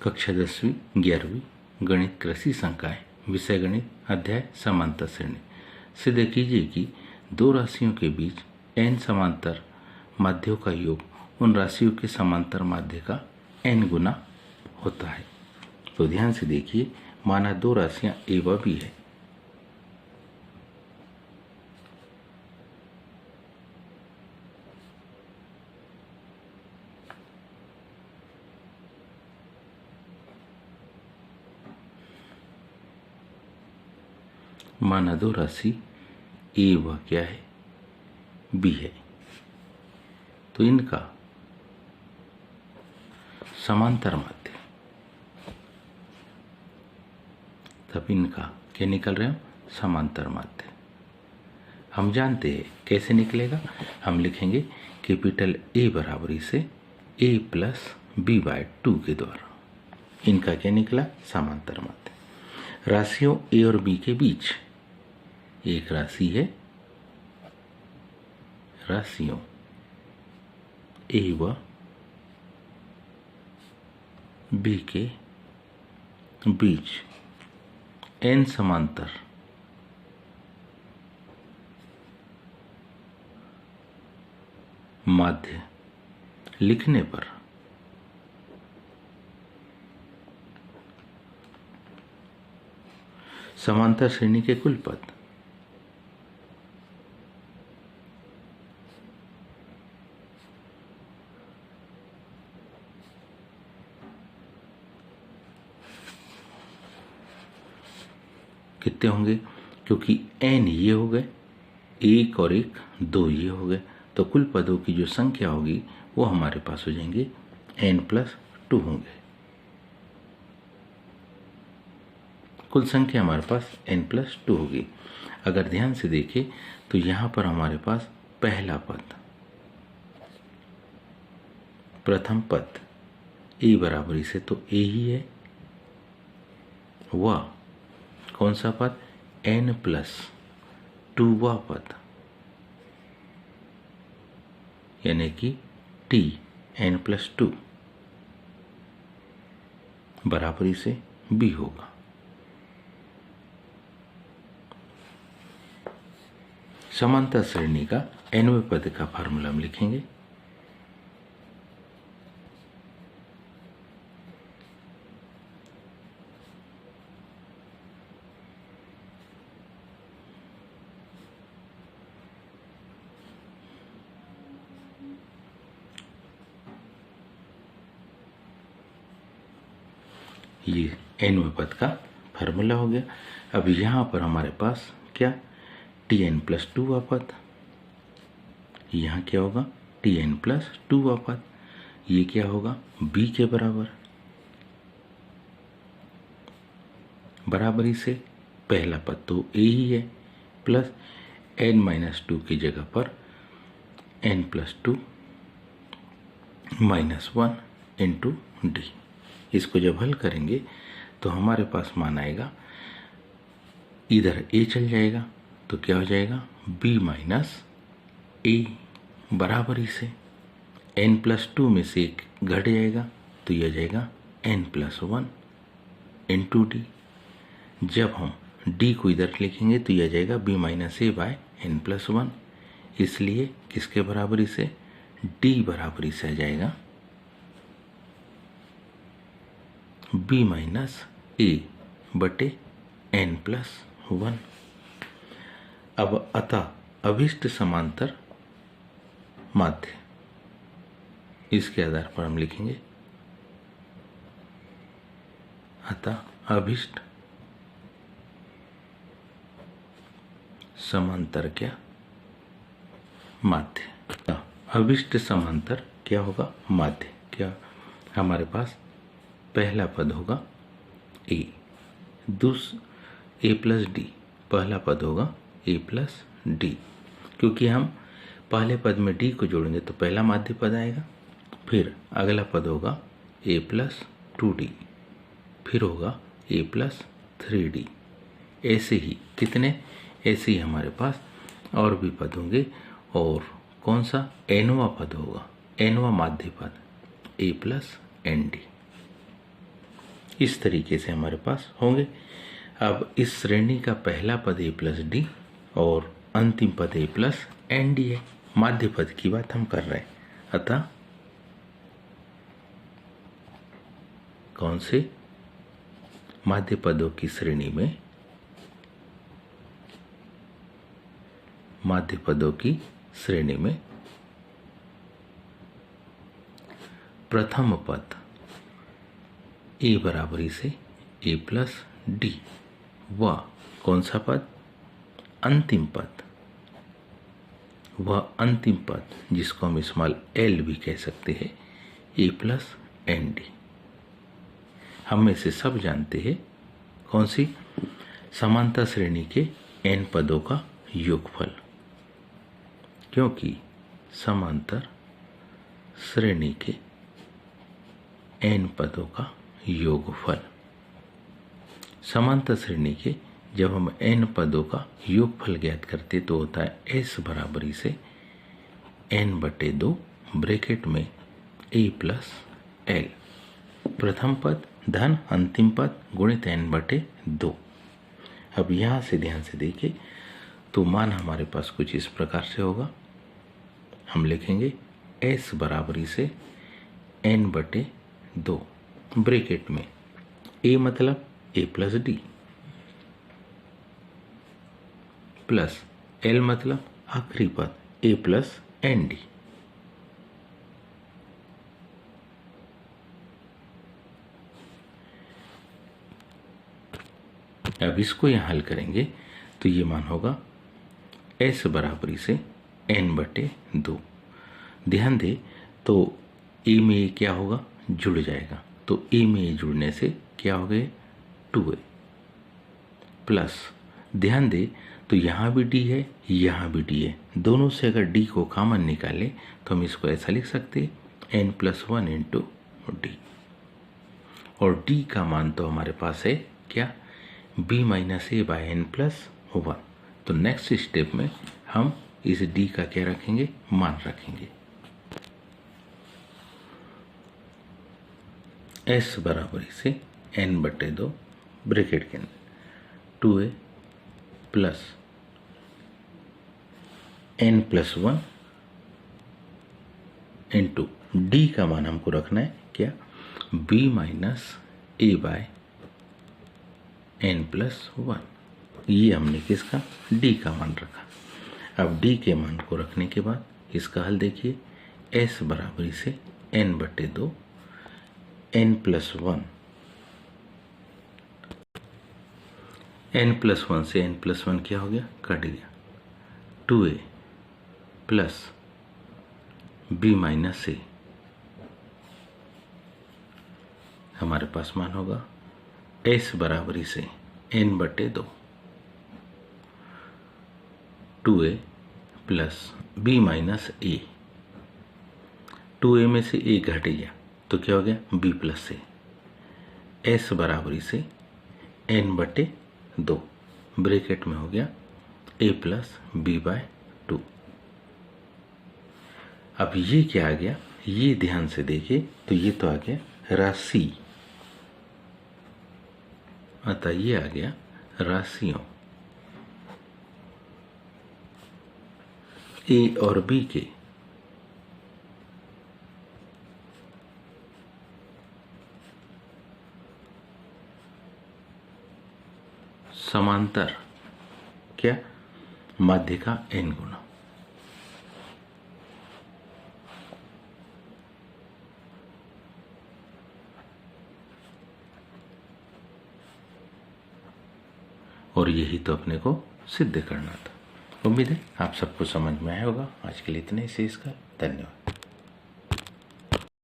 कक्षा 10वीं 11वीं गणित कृषि संकाय विषय गणित अध्याय समांतर श्रेणी। सिद्ध कीजिए कि दो राशियों के बीच n समांतर माध्यों का योग उन राशियों के समांतर माध्य का n गुना होता है। तो ध्यान से देखिए, माना दो राशियां a व b है। माना दो राशि a व क्या है, b है। तो इनका समांतर माध्य, तब इनका क्या निकल रहे हैं, समांतर माध्य। हम जानते हैं कैसे निकलेगा। हम लिखेंगे कैपिटल A बराबरी से a प्लस b बाय 2 के द्वारा। इनका क्या निकला, समांतर माध्य। राशियों a और b के बीच एक राशि है, राशियों a व b के बीच n समांतर माध्य लिखने पर समांतर श्रेणी के कुल पद कितने होंगे, क्योंकि n ये हो गए, एक और एक दो ये हो गए, तो कुल पदों की जो संख्या होगी वो हमारे पास हो जाएंगे n+2 होंगे। कुल संख्या हमारे पास n+2 होगी। अगर ध्यान से देखें तो यहां पर हमारे पास पहला पद, प्रथम पद a बराबरी से तो a ही है, वह कौन सा पद, n+2वां पद, यानी कि t n+2 बराबरी से b होगा। समांतर श्रेणी का nवें पद का फार्मूला हम लिखेंगे। ये nवें पद का फार्मूला हो गया। अब यहां पर हमारे पास क्या, tn+2वां पद, यहाँ क्या होगा, tn+2वां पद, ये क्या होगा, b के बराबर, बराबरी से पहला पद तो a ही है, प्लस n-2 की जगह पर n+2 -1 इंटू d। इसको जब हल करेंगे तो हमारे पास मान आएगा, इधर a चल जाएगा तो क्या हो जाएगा, b - a बराबरी से n+2 में से एक घट जाएगा तो यह जाएगा n+1 इंटू d। जब हम d को इधर लिखेंगे तो यह जाएगा b - a बाय n+1। इसलिए किसके बराबरी से, d बराबरी से आ जाएगा b - a बटे n+1। अब अतः अभिष्ट समांतर माध्य, इसके आधार पर हम लिखेंगे, अतः अभिष्ट समांतर क्या, माध्य। अभिष्ट समांतर क्या होगा, माध्य। क्या हमारे पास पहला पद होगा a, a प्लस d, पहला पद होगा a प्लस d, क्योंकि हम पहले पद में d को जोड़ेंगे तो पहला माध्य पद आएगा। फिर अगला पद होगा a+2d, फिर होगा a+3d। ऐसे ही कितने, ऐसे ही हमारे पास और भी पद होंगे। और कौन सा, nवां पद होगा, nवां माध्य पद a+nd। इस तरीके से हमारे पास होंगे। अब इस श्रेणी का पहला पद a प्लस डी और अंतिम पद a प्लस एन डी है। माध्य पद की बात हम कर रहे हैं, अतः कौन से माध्य पदों की श्रेणी में, माध्य पदों की श्रेणी में प्रथम पद a बराबरी से a प्लस डी व कौन सा पद, अंतिम पद, वह अंतिम पद जिसको हम स्मॉल l भी कह सकते हैं, a प्लस एन डी। हम में से सब जानते हैं कौन सी, समांतर श्रेणी के n पदों का योगफल, क्योंकि समांतर श्रेणी के n पदों का योगफल, समांतर श्रेणी के जब हम n पदों का योगफल ज्ञात करते तो होता है s बराबरी से n/2 ब्रैकेट में a प्लस l, प्रथम पद धन अंतिम पद गुणित n/2। अब यहाँ से ध्यान से देखिए तो मान हमारे पास कुछ इस प्रकार से होगा। हम लिखेंगे s बराबरी से n/2 ब्रैकेट में a मतलब a plus D plus l मतलब आखिरी पद a प्लस एन डी। अब इसको यहाँ हल करेंगे तो ये मान होगा s बराबरी से n/2। ध्यान दे तो a में a क्या होगा, जुड़ जाएगा, तो a में a जुड़ने से क्या हो गए 2a प्लस, ध्यान दे तो यहाँ भी d है यहाँ भी d है, दोनों से अगर d को कॉमन निकाले तो हम इसको ऐसा लिख सकते n+1 इंटू डी, और d का मान तो हमारे पास है क्या, b माइनस ए बाय n+1। तो नेक्स्ट स्टेप में हम इस d का क्या रखेंगे, मान रखेंगे। s बराबरी से n/2 ब्रैकेट के अंदर 2a plus n+1 into D का मान हमको रखना है क्या, b माइनस ए बाय n+1। ये हमने किसका, d का मान रखा। अब d के मान को रखने के बाद इसका हल देखिए, s बराबरी से n/2 n+1, n+1 से n+1 क्या हो गया, कट गया, 2a प्लस b माइनस ए, हमारे पास मान होगा s बराबरी से n/2 2a plus b minus ए, 2a में से a घट गया तो क्या हो गया b प्लस ए, s बराबरी से n/2 ब्रैकेट में हो गया a प्लस b/2। अब ये क्या आ गया, ये ध्यान से देखिए तो ये तो आ गया राशि, अतः ये आ गया राशियों a और b के समांतर क्या, माध्य का n गुना। और यही तो अपने को सिद्ध करना था। उम्मीद है आप सबको समझ में आया होगा। आज के लिए इतने ही, शेष का धन्यवाद।